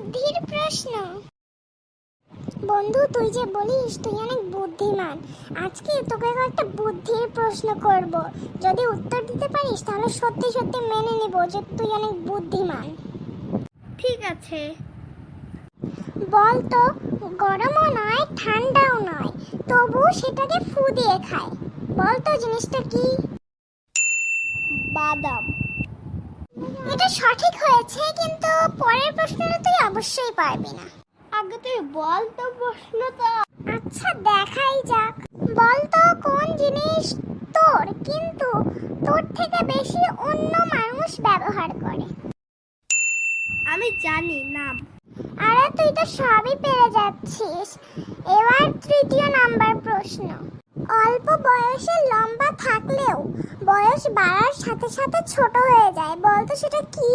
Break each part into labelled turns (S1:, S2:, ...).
S1: বুদ্ধির প্রশ্ন। বন্ধু, তুই যে বলিস তুই অনেক বুদ্ধিমান, আজকে তোকে একটা বুদ্ধির প্রশ্ন করব। যদি উত্তর দিতে পারিস তাহলে সত্যি সত্যি মেনে নিব যে তুই অনেক বুদ্ধিমান।
S2: ঠিক আছে।
S1: বল তো, গরমও নয় ঠান্ডাও নয়, তবু সেটাকে ফু দিয়ে খায়। বল তো জিনিসটা কি?
S2: বাদাম।
S1: এটা সঠিক হয়েছে, কিন্তু পরের প্রশ্নটা তুই অবশ্যই পারবি না।
S2: আগে তুই বল তো প্রশ্নটা।
S1: আচ্ছা, দেখাই যাক। বল তো কোন জিনিস তোর কিন্তু তোর থেকে বেশি অন্য মানুষ ব্যবহার করে?
S2: আমি জানি, নাম।
S1: আরে তুই তো সবই পেরে যাচ্ছিস। এবার তৃতীয় নাম্বার প্রশ্ন। অল্প বয়সে লম্বা থাকলেও বয়স বাড়ার সাথে সাথে ছোট হয়ে যায়, বল তো সেটা কি?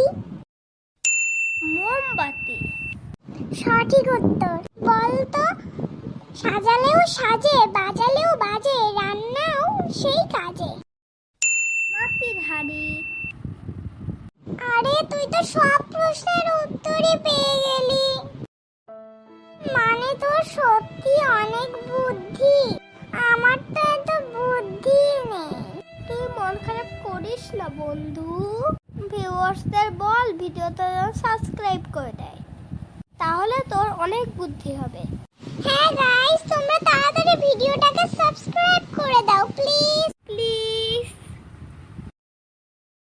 S2: মোমবাতি।
S1: সঠিক উত্তর। বল তো, সাজালেও সাজে, বাজালেও বাজে, রান্নাও সেই কাজে।
S2: মাটির হাঁড়ি।
S1: আরে তুই তো সব প্রশ্নের উত্তরই পেয়ে গেলি, মানে তোর সত্যি অনেক বুদ্ধি। আমার তো এত বুদ্ধি নেই।
S2: তুই মন খারাপ করিস না বন্ধু। ভিউয়ার্সদের বল ভিডিওটা সাবস্ক্রাইব করে দেয়, তাহলে তোর অনেক বুদ্ধি হবে।
S1: হ্যাঁ গাইস, তোমরা তাড়াতাড়ি ভিডিওটাকে সাবস্ক্রাইব করে দাও প্লিজ।